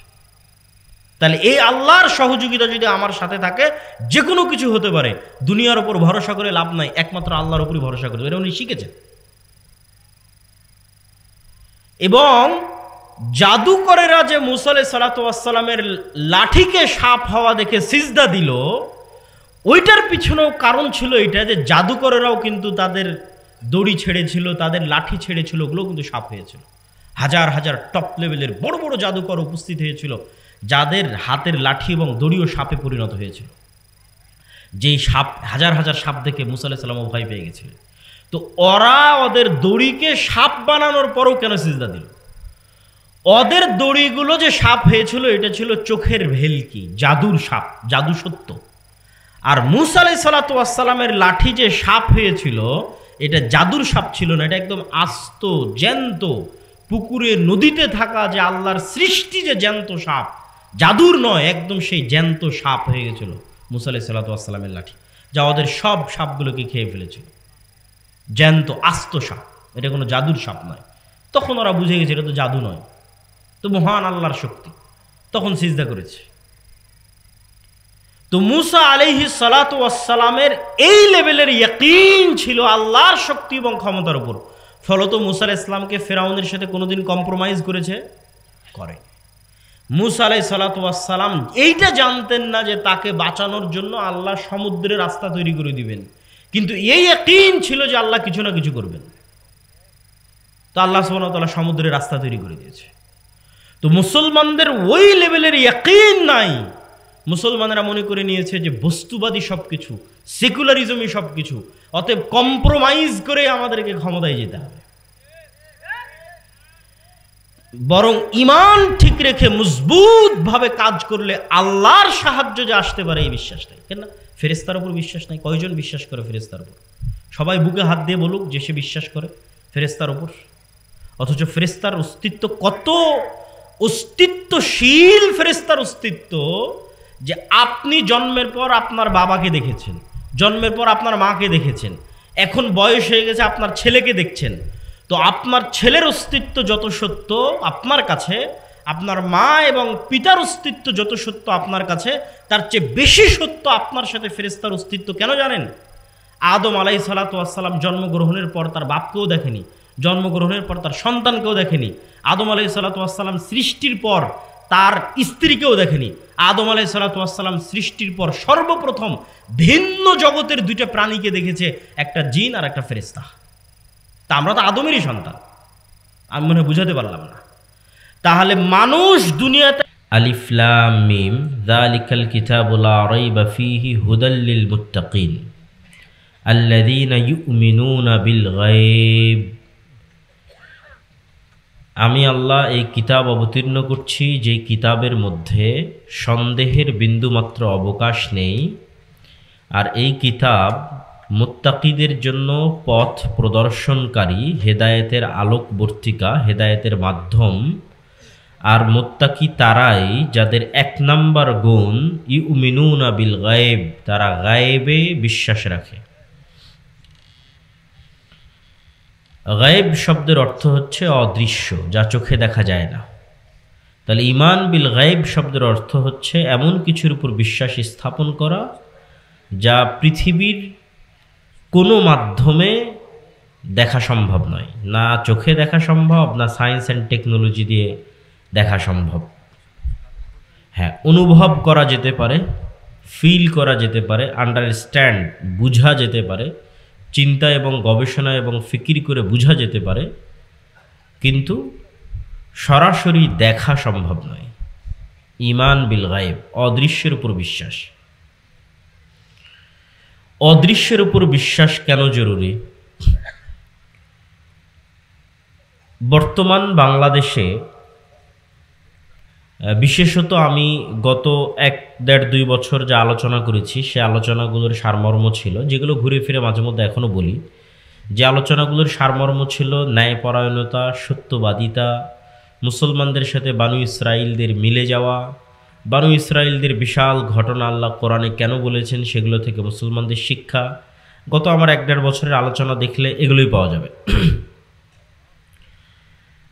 তাহলে এই আল্লাহর সহযোগিতা যদি আমার সাথে থাকে, যে কোনো কিছু হতে পারে। দুনিয়ার উপর ভরসা করে লাভ নাই, একমাত্র আল্লাহর উপরই ভরসা করতে হবে, এটা উনি শিখেছেন। এবং জাদুকরেরা যে মুসা আলাইহিস সালাতু ওয়াস সালামের লাঠিকে সাপ হওয়া দেখে সিজদা দিল, ওইটার পিছনেও কারণ ছিল এটা যে জাদুকরেরাও কিন্তু তাদের দড়ি ছেড়েছিল, তাদের লাঠি ছেড়েছিল, ওগুলো কিন্তু সাপ হয়েছিল। হাজার হাজার টপ লেভেলের বড় বড় জাদুকর উপস্থিত হয়েছিল, যাদের হাতের লাঠি এবং দড়িও সাপে পরিণত হয়েছিল। যেই সাপ, হাজার হাজার সাপ দেখে মুসা আলাইহিস সালামও ভয় পেয়ে গেছিল। তো ওরা ওদের দড়িকে সাপ বানানোর পরও কেন সিজদা দিল? ওদের দড়িগুলো যে সাপ হয়েছিল এটা ছিল চোখের ভেলকি, জাদুর সাপ, জাদু সত্য। আর মুসা আলাইহিস সালাতু ওয়াস সালামের লাঠি যে সাপ হয়েছিল এটা জাদুর সাপ ছিল না, এটা একদম আস্ত জ্যান্ত পুকুরে নদীতে থাকা যে আল্লাহর সৃষ্টি যে জ্যান্ত সাপ, জাদুর নয়, একদম সেই জ্যান্ত সাপ হয়ে গেছিল মুসা আলাইহিস সালাতু ওয়াস সালামের লাঠি, যা ওদের সব সাপগুলোকে খেয়ে ফেলেছিল। জ্যান্ত আস্ত সাপ, এটা কোনো জাদুর সাপ নয়। তখন ওরা বুঝে গেছে এটা তো জাদু নয়, তো মহান আল্লাহর শক্তি, তখন সিজদা করেছে। তো মুসা আলাইহিস সালাতু ওয়াস সালামের এই লেভেলের ইয়াকিন ছিল আল্লাহর শক্তি এবং ক্ষমতার উপর, ফলত মুসা আলাইহিস সালামকে ফেরাউনের সাথে কোনোদিন কম্প্রোমাইজ করেছে? করে। মুসা আলাইহিস সালাতু ওয়াস সালাম এইটা জানতেন না যে তাকে বাঁচানোর জন্য আল্লাহ সমুদ্রের রাস্তা তৈরি করে দিবেন, কিন্তু এই ইয়াকিন ছিল যে আল্লাহ কিছু না কিছু করবেন। তো আল্লাহ সুবহানাহু ওয়া তাআলা সমুদ্রের রাস্তা তৈরি করে দিয়েছে। তো মুসলমানদের ওই লেভেলের ইয়াকিন নাই। মুসলমানেরা মনে করে নিয়েছে যে বস্তুবাদী সবকিছু, সেকুলারিজমই সবকিছু, অতএব কম্প্রোমাইজ করে আমাদেরকে ক্ষমতায় যেতে হবে। বরং ঈমান ঠিক রেখে মজবুত ভাবে কাজ করলে আল্লাহর সাহায্য যে আসতে পারে এই বিশ্বাস নাই। কেন? ফেরেশতার উপর বিশ্বাস নাই। কয়জন বিশ্বাস করে ফেরেশতার উপর? সবাই বুকে হাত দিয়ে বলুক যে সে বিশ্বাস করে ফেরেশতার উপর। অথচ ফেরেশতার অস্তিত্ব কত অস্তিত্বশীল, ফেরেশতার অস্তিত্ব যে আপনি জন্মের পর আপনার বাবাকে দেখেছেন, জন্মের পর আপনার মাকে দেখেছেন, এখন বয়স হয়ে গেছে আপনার ছেলেকে দেখছেন। তো আপনার ছেলের অস্তিত্ব যত সত্য আপনার কাছে, আপনার মা এবং পিতার অস্তিত্ব যত সত্য আপনার কাছে, তার চেয়ে বেশি সত্য আপনার সাথে ফেরেশতার অস্তিত্ব। কেন জানেন? আদম আলাইহিস সালাতু ওয়াস সালাম জন্মগ্রহণের পর তার বাপকেও দেখেনি, জন্মগ্রহণের পর তার সন্তানকেও দেখেনি। আদম আলাইহিস সালাতু ওয়াস সালাম সৃষ্টির পর তার স্ত্রীকেও দেখেনি। আদম আলাইহিস সালাতু ওয়াস সালাম সৃষ্টির পর সর্বপ্রথম ভিন্ন জগতের দুইটা প্রাণীকে দেখেছে, একটা জিন আর একটা ফেরেশতা। তা আমরা তো আদমেরই সন্তান, আমি মনে বুঝাতে পারলাম না। তাহলে মানুষ দুনিয়াতে আলিফ লাম মিম যালিকাল কিতাবু লা রাইবা ফীহি হুদাল লিল মুত্তাকিন আল্লাযীনা ইউমিনুনা বিল গায়ব। আমি আল্লাহ এই কিতাব অবতীর্ণ করছি, যে কিতাবের মধ্যে সন্দেহের বিন্দুমাত্র অবকাশ নেই, আর এই কিতাব মুত্তাকিদের জন্য পথ প্রদর্শনকারী, হেদায়েতের আলোকবর্তিকা, হেদায়েতের মাধ্যম। আর মুত্তাকি তারাই যাদের এক নাম্বার গুণ ইউমিনুনা বিল গায়ব, তারা গায়েবে বিশ্বাস রাখে। গায়েব শব্দের অর্থ হচ্ছে অদৃশ্য, যা চোখে দেখা যায় না। তাহলে ঈমান বিল গায়েব শব্দের অর্থ হচ্ছে এমন কিছুর উপর বিশ্বাস স্থাপন করা যা পৃথিবীর কোনো মাধ্যমে দেখা সম্ভব নয়, না চোখে দেখা সম্ভব, না সায়েন্স অ্যান্ড টেকনোলজি দিয়ে দেখা সম্ভব। হ্যাঁ, অনুভব করা যেতে পারে, ফিল করা যেতে পারে, আন্ডারস্ট্যান্ড বুঝা যেতে পারে, চিন্তা এবং গবেষণা এবং ফিকির করে বুঝা যেতে পারে, কিন্তু সরাসরি দেখা সম্ভব নয়। ঈমান বিল গায়ব, অদৃশ্যের উপর বিশ্বাস। অদৃশ্যের উপর বিশ্বাস কেন জরুরি? বর্তমান বাংলাদেশে বিশেষত আমি গত 1-1.5-2 বছর যে আলোচনা করেছি, সে আলোচনাগুলোর সারমর্ম ছিল, যেগুলো ঘুরে ফিরে মাঝে মধ্যে এখনও বলি, যে আলোচনাগুলোর সারমর্ম ছিল ন্যায়পরায়ণতা, সত্যবাদিতা, মুসলমানদের সাথে বানু ইসরাইলদের মিলে যাওয়া, বানু ইসরাইলদের বিশাল ঘটনা আল্লাহ কোরআনে কেন বলেছেন সেগুলো থেকে মুসলমানদের শিক্ষা। গত আমার 1-1.5 বছরের আলোচনা দেখলে এগুলোই পাওয়া যাবে।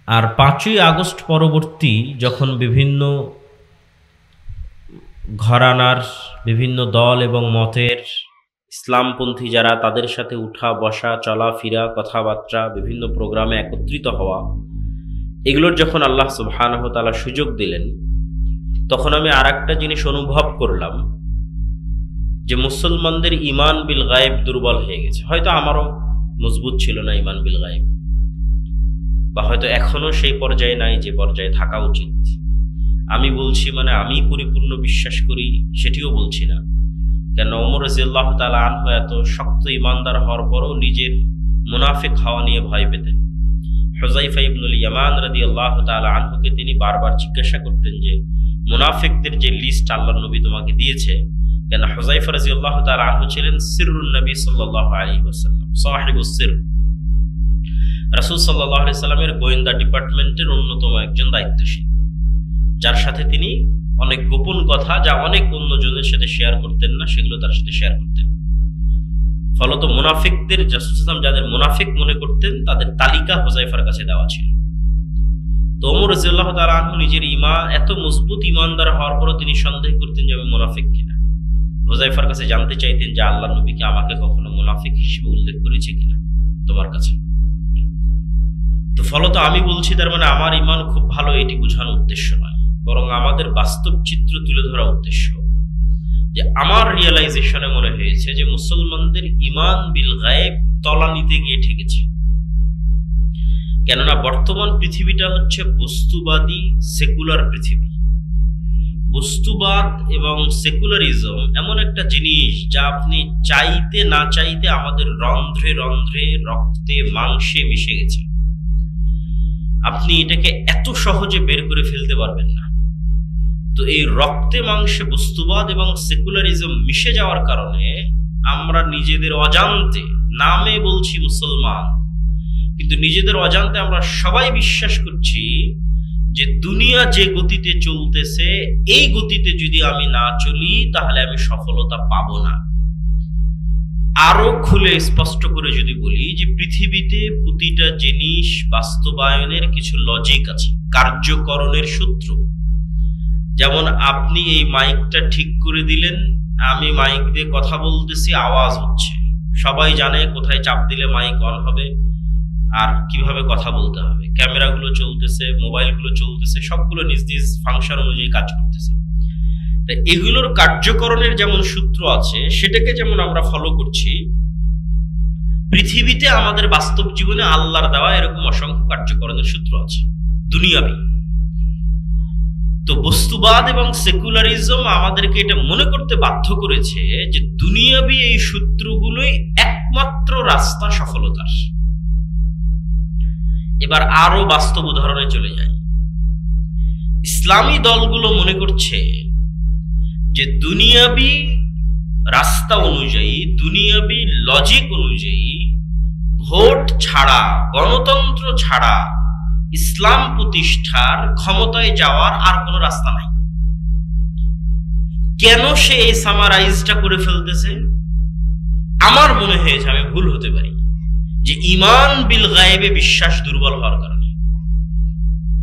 আর 5ই আগস্ট পরবর্তী যখন বিভিন্ন ঘরানার, বিভিন্ন দল এবং মতের ইসলামপন্থী যারা, তাদের সাথে উঠা বসা, চলাফেরা, কথাবার্তা, বিভিন্ন প্রোগ্রামে একত্রিত হওয়া, এগুলোর যখন আল্লাহ সুবহানাহু ওয়া তাআলা সুযোগ দিলেন, তখন আমি আরেকটা জিনিস অনুভব করলাম যে মুসলমানদের ঈমান বিল গায়ব দুর্বল হয়ে গেছে। হয়তো আমারও মজবুত ছিল না ঈমান বিল গায়ব, বা হয়তো এখনো সেই পর্যায়ে নাই যে পর্যায়ে থাকা উচিত। আমি বলছি মানে আমি পরিপূর্ণ বিশ্বাস করি সেটিও বলছি না, কেন ওমর রাদিয়াল্লাহু তাআলা আনহু এত শক্ত ঈমানদার হওয়ার পরও নিজের মুনাফিক হওয়া নিয়ে ভয় পেতেন। হুযায়ফা ইবনুল ইয়ামান রাদিয়াল্লাহু তাআলা আনহুকে তিনি বারবার জিজ্ঞাসা করতেন যে মুনাফিকদের যে লিস্ট আল্লাহর নবী তোমাকে দিয়েছে, কেন হুযায়ফা রাদিয়াল্লাহু তাআলা আনহু ছিলেন সিররুন নবী সাল্লাল্লাহু আলাইহি ওয়াসাল্লাম, সাহিবুস সির, রাসূল সাল্লাল্লাহু আলাইহি সাল্লামের গোয়েন্দা ডিপার্টমেন্টের অন্যতম একজন দায়িত্বশীল, যার সাথে তিনি অনেক গোপন কথা, যা অনেক অন্যজনের সাথে শেয়ার করতেন না, সেগুলো তার সাথে শেয়ার করতেন। ফলত মুনাফিকদের, যাদের মুনাফিক মনে করতেন, তাদের তালিকা হুযায়ফার কাছে দেওয়া ছিল। তো ওমর রাদিয়াল্লাহু তাআলা আনহু নিজের এত মজবুত ঈমানদার হওয়ার পরও তিনি সন্দেহ করতেন যে আমি মুনাফিক কিনা। হুযায়ফার কাছে জানতে চাইতেন যে আল্লাহর নবী কি আমাকে কখনো মুনাফিক হিসেবে উল্লেখ করেছে কিনা তোমার কাছে। তো ফলত আমি বলছি, তার মানে আমার ঈমান খুব ভালো এটি বোঝানোর উদ্দেশ্য নয়, বরং আমাদের বাস্তব চিত্র তুলে ধরা উদ্দেশ্য। যে আমার রিয়েলাইজেশনে মনে হয়েছে যে মুসলমানদের ঈমান বিল গায়ব তলানিতে গিয়ে ঠেকেছে। কেননা বর্তমান পৃথিবীটা হচ্ছে বস্তুবাদী সেকুলার পৃথিবী। বস্তুবাদ এবং সেকুলারিজম এমন একটা জিনিস যা আপনি চাইতে না চাইতে আমাদের রন্ধ্রে রন্ধ্রে, রক্তে মাংসে মিশে গেছে। আপনি এটাকে এত সহজে বের করে ফেলতে পারবেন না। তো এই রক্তে মাংসে বস্তুবাদ এবং সেকুলারিজম মিশে যাওয়ার কারণে আমরা নিজেদের অজান্তে, নামে বলছি মুসলমান, কিন্তু নিজেদের অজান্তে আমরা সবাই বিশ্বাস করছি যে দুনিয়া যে গতিতে চলতেছে, এই গতিতে যদি আমি না চলি তাহলে আমি সফলতা পাবো না। আরো খুলে স্পষ্ট করে যদি বলি যে পৃথিবীতে প্রতিটা জিনিস বাস্তবায়নের কিছু লজিক আছে, কার্যকরণের সূত্র। যেমন আপনি এই মাইকটা ঠিক করে দিলেন, আমি মাইক দিয়ে কথা বলতেছি, আওয়াজ হচ্ছে, সবাই জানে কোথায় চাপ দিলে মাইক অন হবে আর কিভাবে কথা বলতে হবে। ক্যামেরাগুলো চলতেছে, মোবাইলগুলো চলতেছে, সবগুলো নিজ নিজ ফাংশন অনুযায়ী কাজ করতেছে। এগুলোর কার্যকরণের যেমন সূত্র আছে, সেটাকে যেমন আমরা ফলো করছি, পৃথিবীতে আমাদের বাস্তব জীবনে আল্লাহর দেওয়া এরকম অসংখ্য কার্যকরণের সূত্র আছে দুনিয়াবি। তো বস্তুবাদ এবং সেকুলারিজম আমাদেরকে এটা মনে করতে বাধ্য করেছে যে দুনিয়াবি এই সূত্রগুলোই একমাত্র রাস্তা সফলতার। এবার আরো বাস্তব উদাহরণে চলে যায়। ইসলামী দলগুলো মনে করছে যে দুনিয়াবি রাস্তা অনুযায়ী, দুনিয়াবি লজিক অনুযায়ী ভোট ছাড়া, গণতন্ত্র ছাড়া ইসলাম প্রতিষ্ঠার, ক্ষমতায় যাওয়ার আর কোনো রাস্তা নাই। কেন সে এই সামারাইজটা করে ফেলতেছে? আমার মনে হয়েছে, আমি ভুল হতে পারি, যে ঈমান বিল গায়বে বিশ্বাস দুর্বল হওয়ার কারণে।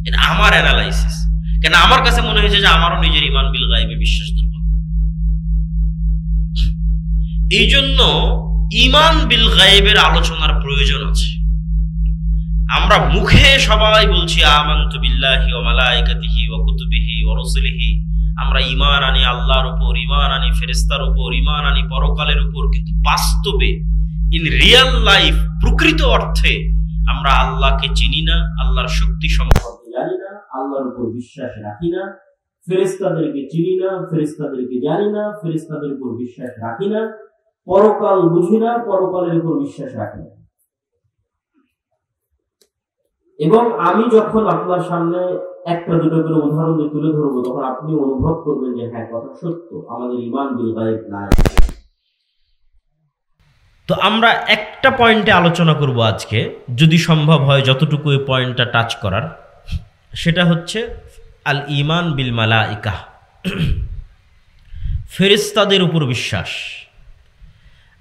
এটা আমার অ্যানালাইসিস। কেন আমার কাছে মনে হয়েছে যে আমারও নিজের ঈমান বিল গায়বে বিশ্বাস দুর্বল। এই জন্য ঈমান বিল গায়বের আলোচনার প্রয়োজন আছে। আমরা মুখে সবাই বলছি আমানতু বিল্লাহি ওয়া মালাইকাতিহি ওয়া কুতুবিহি ওয়া রাসূলিহি, আমরা ঈমান আনি আল্লাহর উপর, ঈমান আনি ফেরেশতার উপর, ঈমান আনি পরকালের উপর, কিন্তু বাস্তবে ইন রিয়েল লাইফ, প্রকৃত অর্থে আমরা আল্লাহকে চিনি না, আল্লাহর শক্তি সম্পর্কে জানি না, আল্লাহর উপর বিশ্বাস রাখি না, ফেরেশতাদেরকে চিনি না, ফেরেশতাদেরকে জানি না, ফেরেশতাদের উপর বিশ্বাস রাখি না, পরকাল বুঝি না, পরকালের উপর বিশ্বাস রাখি না। এবং আমি যখন আপনার সামনে একটা দুটো করে উদাহরণ দিয়ে তুলে ধরবো, তখন আপনি অনুভব করবেন যে হ্যাঁ, কথা সত্য, আমাদের ঈমান বিল গায়ব নাই। তো আমরা একটা পয়েন্টে আলোচনা করব আজকে, যদি সম্ভব হয় যতটুকু এই পয়েন্টটা টাচ করার, সেটা হচ্ছে আল ঈমান বিল মালাইকা, ফেরেশতাদের উপর বিশ্বাস।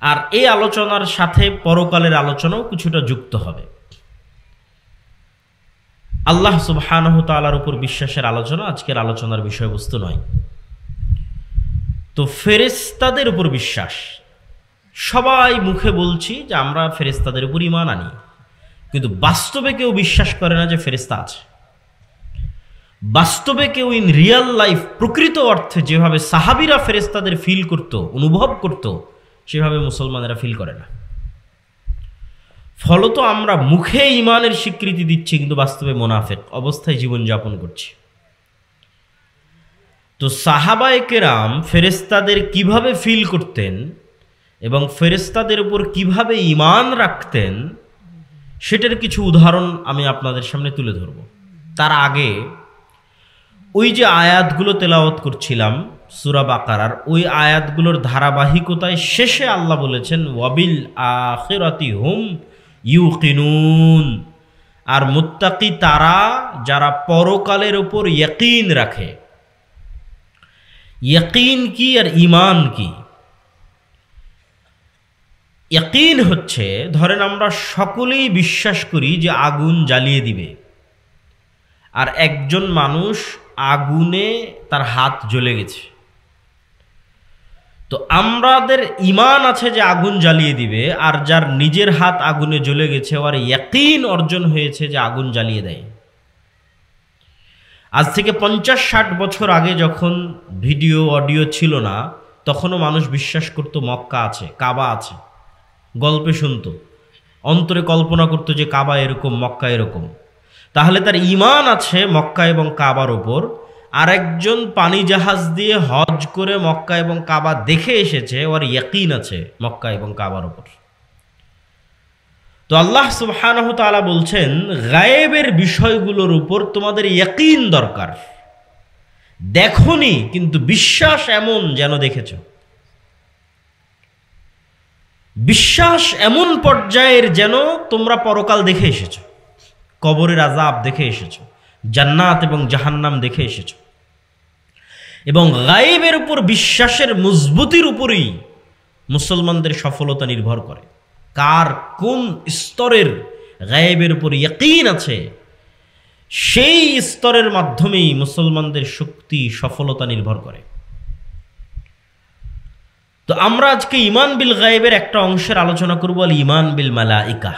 আর এই আলোচনার সাথে পরকালের আলোচনাও কিছুটা যুক্ত হবে। আল্লাহ সুবহানাহু ওয়া তাআলার উপর বিশ্বাসের আলোচনা আজকের আলোচনার বিষয়বস্তু নয়। তো ফেরেশতাদের উপর বিশ্বাস, সবাই মুখে বলছি যে আমরা ফেরেশতাদের উপর ঈমান আনি, কিন্তু বাস্তবে কেউ বিশ্বাস করে না যে ফেরেশতা আছে। বাস্তবে কেউ ইন রিয়েল লাইফ, প্রকৃত অর্থে যেভাবে সাহাবীরা ফেরেশতাদের ফিল করত, অনুভব করত, সেভাবে মুসলমানেরা ফিল করে না। ফলত আমরা মুখে ঈমানের স্বীকৃতি দিচ্ছি, কিন্তু বাস্তবে মুনাফিক অবস্থায় জীবনযাপন করছি। তো সাহাবায়ে কেরাম ফেরেশতাদের কিভাবে ফিল করতেন এবং ফেরেশতাদের উপর কিভাবে ঈমান রাখতেন, সেটার কিছু উদাহরণ আমি আপনাদের সামনে তুলে ধরব। তার আগে ওই যে আয়াতগুলো তেলাওয়াত করছিলাম সূরা বাকারার, ওই আয়াতগুলোর ধারাবাহিকতায় শেষে আল্লাহ বলেছেন ওয়াবিল আখিরাতি হুম ইউকিনুন, আর মুত্তাকি তারা যারা পরকালের উপর ইয়াকিন রাখে। ইয়াকিন কি আর ঈমান কি? ইয়াকিন হচ্ছে, ধরেন আমরা সকলেই বিশ্বাস করি যে আগুন জ্বালিয়ে দিবে, আর একজন মানুষ আগুনে তার হাত জ্বলে গেছে। তো আমাদের ঈমান আছে যে আগুন জ্বালিয়ে দিবে, আর যার নিজের হাত আগুনে জ্বলে গেছে ওর ইয়াকিন অর্জন হয়েছে যে আগুন জ্বালিয়ে দেয়। আজ থেকে 50-60 বছর আগে যখন ভিডিও অডিও ছিল না, তখনও মানুষ বিশ্বাস করত মক্কা আছে, কাবা আছে, গল্পে শুনতো, অন্তরে কল্পনা করতো যে কাবা এরকম, মক্কা এরকম। তাহলে তার ঈমান আছে মক্কা এবং কাবার উপর। আরেকজন পানি জাহাজ দিয়ে হজ করে মক্কা এবং কাবা দেখে এসেছে, ওর ইয়াকিন আছে মক্কা এবং কাবার উপর। তো আল্লাহ সুবহানাহু ওয়া তাআলা বলছেন গায়েবের বিষয়গুলোর উপর তোমাদের ইয়াকিন দরকার। দেখোনি, কিন্তু বিশ্বাস এমন যেন দেখেছো। বিশ্বাস এমন পর্যায়ের যেন তোমরা পরকাল দেখে এসেছো, কবরের আযাব দেখে এসেছো, জান্নাত এবং জাহান্নাম দেখে এসেছো। এবং গায়েবের উপর বিশ্বাসের মজবুতির উপরই মুসলমানদের সফলতা নির্ভর করে। কার কোন স্তরের গায়েবের উপর ইয়াকিন আছে, সেই স্তরের মাধ্যমেই মুসলমানদের শক্তি, সফলতা নির্ভর করে। তো আমরা আজকে ঈমান বিল গায়েবের একটা অংশের আলোচনা করব, আল ঈমান বিল মালাইকা।